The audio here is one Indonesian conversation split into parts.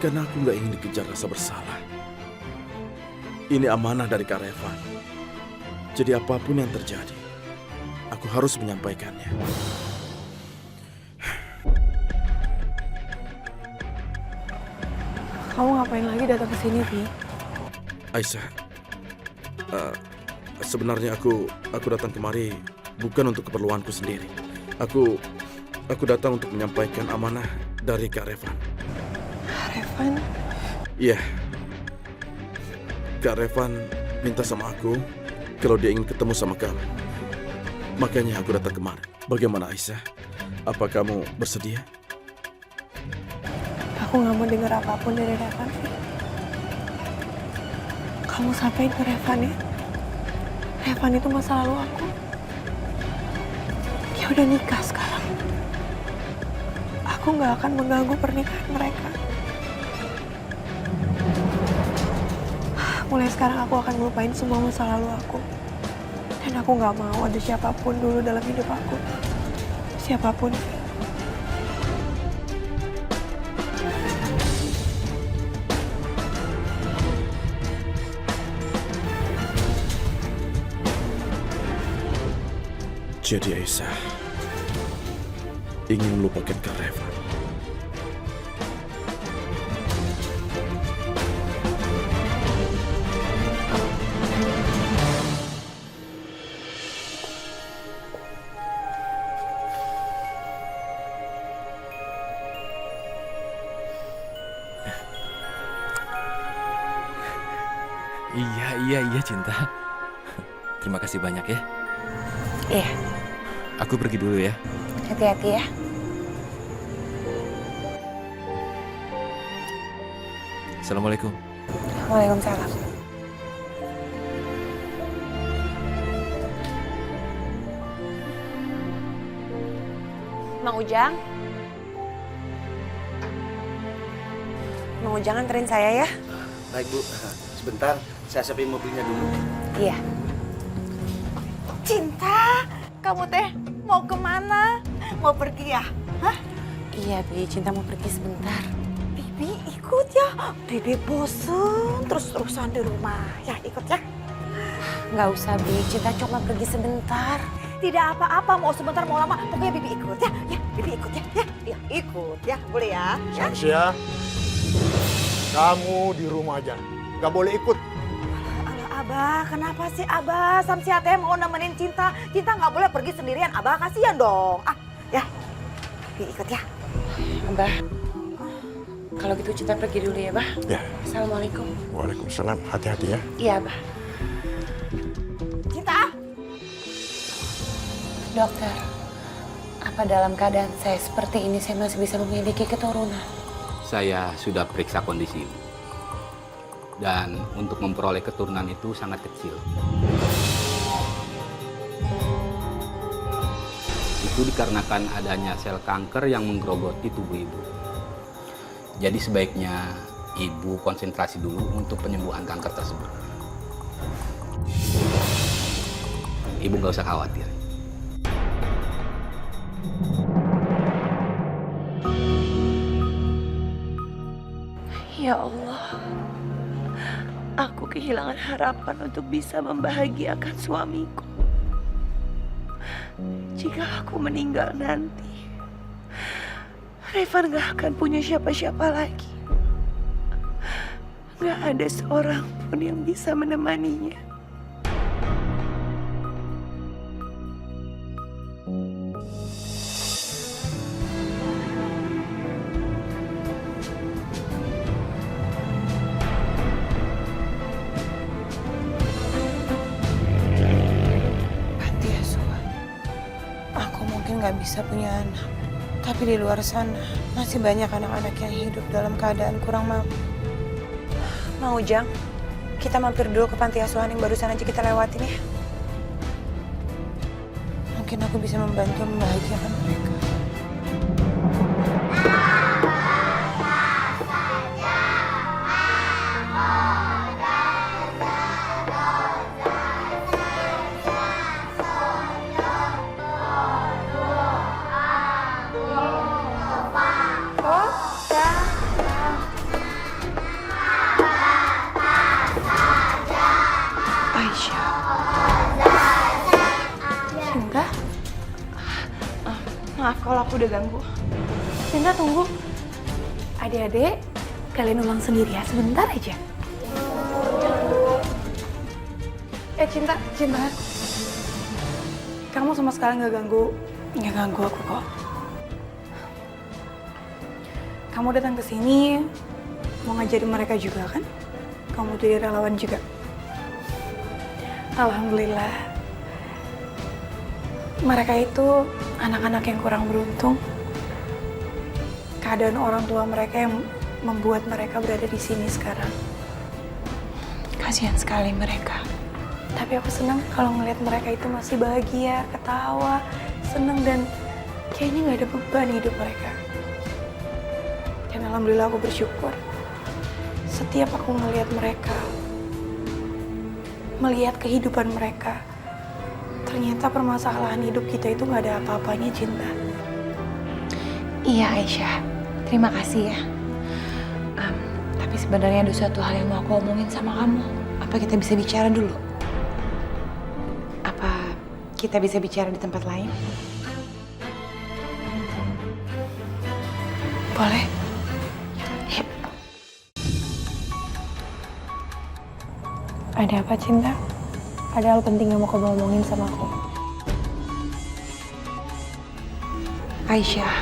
Karena aku nggak ingin dikejar rasa bersalah. Ini amanah dari Kak Revan. Jadi apapun yang terjadi, aku harus menyampaikannya. Kamu ngapain lagi datang ke sini, Vi? Aisyah, sebenarnya aku datang kemari bukan untuk keperluanku sendiri. Aku datang untuk menyampaikan amanah dari Kak Revan. Revan? Iya. Kak Revan minta sama aku kalau dia ingin ketemu sama kamu. Makanya aku datang kemari. Bagaimana Aisyah? Apa kamu bersedia? Aku nggak mau dengar apapun dari Revan, Vi. Kamu sampaikan ke Revan ya. Revan itu masa lalu aku. Dia udah nikah sekarang. Aku nggak akan mengganggu pernikahan mereka. Mulai sekarang aku akan melupain semua masa lalu aku. Dan aku nggak mau ada siapapun dulu dalam hidup aku. Siapapun. Jadi Aisyah ingin melupakan Kak Revan. Iya Cinta. Terima kasih banyak ya. Iya. Aku pergi dulu ya. Hati-hati ya. Assalamualaikum. Waalaikumsalam. Mang Ujang. Mang Ujang anterin saya ya. Baik Bu, sebentar saya siapin mobilnya dulu. Iya. Cinta, kamu teh mau kemana? Mau pergi ya? Hah? Iya, Bi. Cinta mau pergi sebentar. Bibi ikut ya. Bibi bosen terus-terusan di rumah. Ya ikut ya. Nggak usah, Bi. Cinta cuma pergi sebentar. Tidak apa-apa, mau sebentar mau lama. Pokoknya Bibi ikut ya. Ya, Bibi ikut ya. Ya, ikut ya. Boleh ya? Ya. Samsia, kamu di rumah aja. Nggak boleh ikut. Alah, Abah, kenapa sih Abah? Samsia teh mau nemenin Cinta. Cinta nggak boleh pergi sendirian. Abah kasihan dong. Ah, ya. Bibi ikut ya. Abah, kalau gitu Cinta pergi dulu ya, Bah. Ya. Assalamualaikum. Waalaikumsalam. Hati-hati ya. Iya, Bah. Cinta. Dokter, apa dalam keadaan saya seperti ini saya masih bisa memiliki keturunan? Saya sudah periksa kondisi ibu. Dan untuk memperoleh keturunan itu sangat kecil. Itu dikarenakan adanya sel kanker yang menggerogoti tubuh ibu. Jadi sebaiknya ibu konsentrasi dulu untuk penyembuhan kanker tersebut. Ibu nggak usah khawatir. Ya Allah, aku kehilangan harapan untuk bisa membahagiakan suamiku. Jika aku meninggal nanti, Revan gak akan punya siapa-siapa lagi. Gak ada seorang pun yang bisa menemaninya. Nggak bisa punya anak, tapi di luar sana masih banyak anak-anak yang hidup dalam keadaan kurang mampu. Mau Ujang, kita mampir dulu ke panti asuhan yang barusan aja kita lewatin ya. Mungkin aku bisa membantu membahagiakan mereka. aku udah ganggu. Cinta tunggu. Adik-adik, kalian ulang sendiri ya, sebentar aja. Cinta. Kamu sama sekali nggak ganggu aku kok. Kamu datang ke sini mau ngajarin mereka juga kan? Kamu jadi relawan juga. Alhamdulillah. Mereka itu anak-anak yang kurang beruntung. Keadaan orang tua mereka yang membuat mereka berada di sini sekarang. Kasihan sekali mereka. Tapi aku senang kalau ngelihat mereka itu masih bahagia, ketawa, senang dan kayaknya nggak ada beban hidup mereka. Dan alhamdulillah aku bersyukur. Setiap aku melihat mereka, melihat kehidupan mereka, ternyata permasalahan hidup kita itu nggak ada apa-apanya, Cinta. Iya Aisyah, terima kasih ya. Tapi sebenarnya ada suatu hal yang mau aku omongin sama kamu. Apa kita bisa bicara dulu? Apa kita bisa bicara di tempat lain? Boleh? Yep. Ada apa, Cinta? Ada hal penting yang mau kamu omongin sama aku. Aisyah,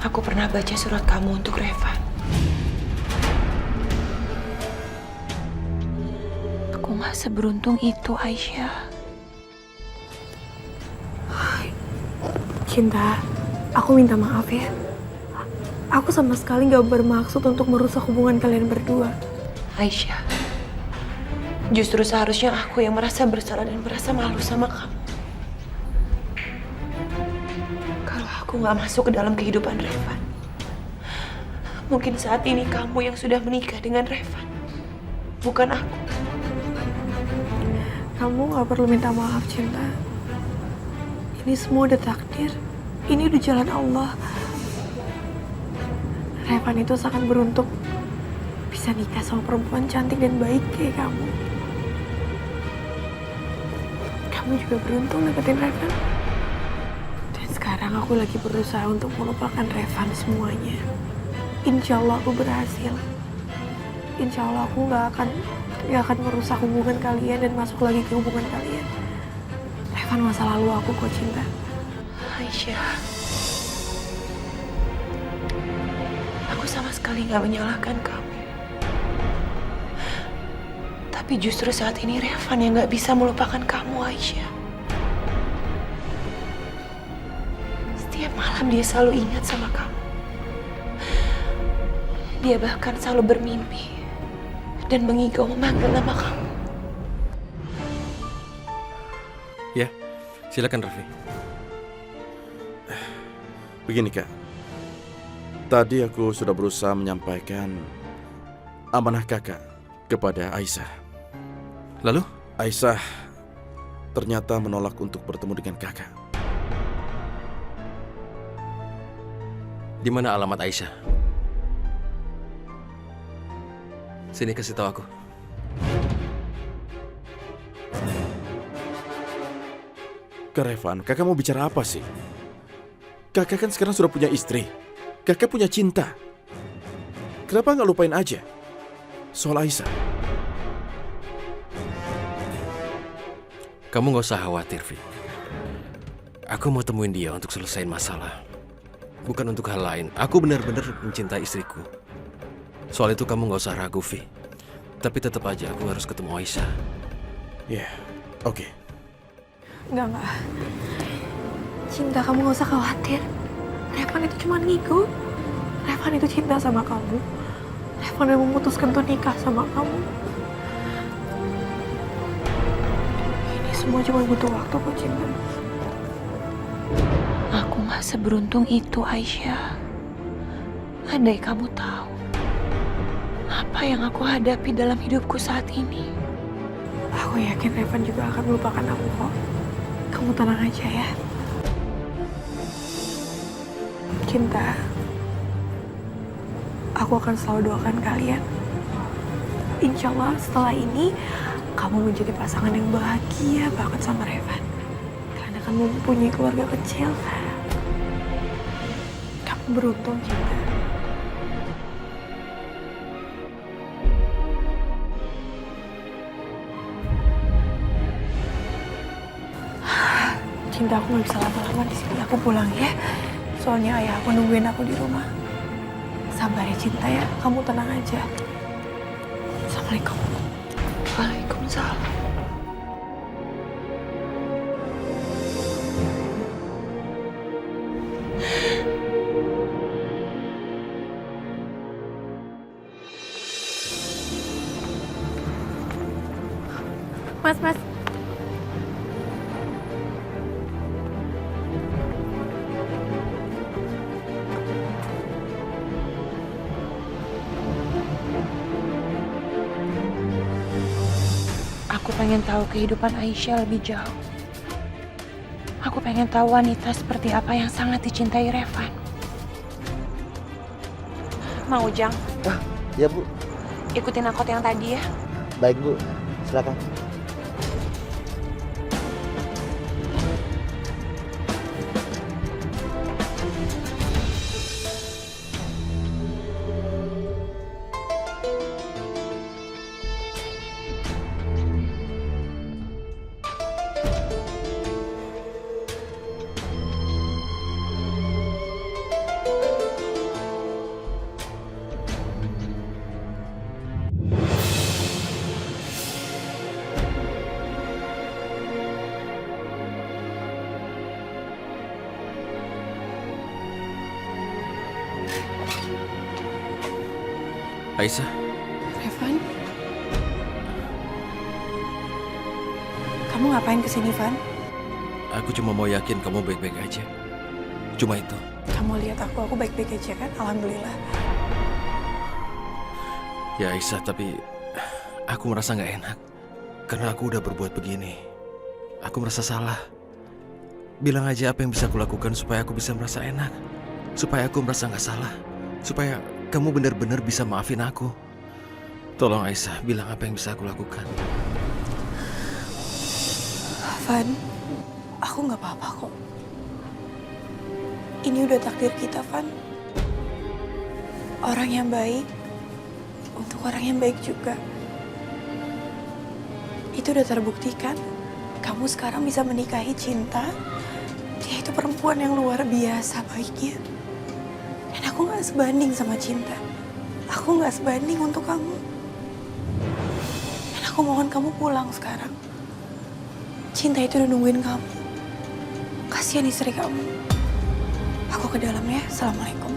aku pernah baca surat kamu untuk Revan. Aku gak seberuntung itu, Aisyah. Cinta, aku minta maaf ya. Aku sama sekali gak bermaksud untuk merusak hubungan kalian berdua. Aisyah, justru seharusnya aku yang merasa bersalah dan merasa malu sama kamu. Kalau aku gak masuk ke dalam kehidupan Revan, mungkin saat ini kamu yang sudah menikah dengan Revan, bukan aku. Kamu gak perlu minta maaf, Cinta. Ini semua udah takdir. Ini udah jalan Allah. Revan itu sangat beruntung bisa nikah sama perempuan cantik dan baik kayak kamu. Kamu juga beruntung dapetin Revan. Dan sekarang aku lagi berusaha untuk melupakan Revan semuanya. Insya Allah aku berhasil. Insya Allah aku gak akan merusak hubungan kalian dan masuk lagi ke hubungan kalian. Revan masa lalu aku kok, Cinta. Aisyah, aku sama sekali gak menyalahkan kamu. Tapi justru saat ini Revan yang gak bisa melupakan kamu, Aisyah. Setiap malam dia selalu ingat sama kamu. Dia bahkan selalu bermimpi dan mengigau memanggil nama kamu. Ya, silakan Raffi. Begini Kak, tadi aku sudah berusaha menyampaikan amanah kakak kepada Aisyah. Lalu? Aisyah ternyata menolak untuk bertemu dengan kakak. Di mana alamat Aisyah? Sini kasih tahu aku. Kak Revan, kakak mau bicara apa sih? Kakak kan sekarang sudah punya istri. Kakak punya cinta. Kenapa nggak lupain aja soal Aisyah? Kamu nggak usah khawatir, Vi. Aku mau temuin dia untuk selesaiin masalah. Bukan untuk hal lain. Aku benar-benar mencintai istriku. Soal itu kamu nggak usah ragu, Vi. Tapi tetap aja aku harus ketemu Aisyah. Ya, oke. Enggak. Cinta, kamu gak usah khawatir. Revan itu cuma ngigo. Revan itu cinta sama kamu. Revan yang memutuskan untuk nikah sama kamu. Ini semua cuma butuh waktu kok, Cinta. Aku gak seberuntung itu, Aisyah. Andai kamu tahu apa yang aku hadapi dalam hidupku saat ini. Aku yakin Revan juga akan melupakan aku kok. Kamu tenang aja ya. Cinta, aku akan selalu doakan kalian. Insya Allah setelah ini kamu menjadi pasangan yang bahagia banget sama Revan. Kalian akan mempunyai keluarga kecil Beruntung, Cinta. Cinta, aku nggak bisa lama-lama di sini. Aku pulang ya. Soalnya ayah aku nungguin aku di rumah. Sabar ya, Cinta ya. Kamu tenang aja. Assalamualaikum. Waalaikumsalam. Mas. Aku pengen tahu kehidupan Aisyah lebih jauh. Aku pengen tahu wanita seperti apa yang sangat dicintai Revan. Mau, Ujang? Ya Bu, Ikutin angkot yang tadi ya. baik Bu, silakan. Aisyah, Revan? Kamu ngapain kesini, Van? aku cuma mau yakin kamu baik-baik aja. Cuma itu. Kamu lihat aku baik-baik aja kan? Alhamdulillah. Ya Aisyah, tapi aku merasa nggak enak. Karena aku udah berbuat begini. Aku merasa salah. Bilang aja apa yang bisa aku lakukan supaya aku bisa merasa enak. Supaya aku merasa nggak salah. Supaya kamu benar-benar bisa maafin aku. Tolong Aisyah, bilang apa yang bisa aku lakukan. Van, aku nggak apa-apa kok. Ini udah takdir kita, Van. Orang yang baik untuk orang yang baik juga. Itu udah terbuktikan. Kamu sekarang bisa menikahi Cinta. Dia itu perempuan yang luar biasa baiknya. Dan aku nggak sebanding sama Cinta. Aku nggak sebanding untuk kamu. Dan aku mohon kamu pulang sekarang. Cinta itu udah nungguin kamu. Kasihan istri kamu. Aku ke dalam ya. Assalamualaikum.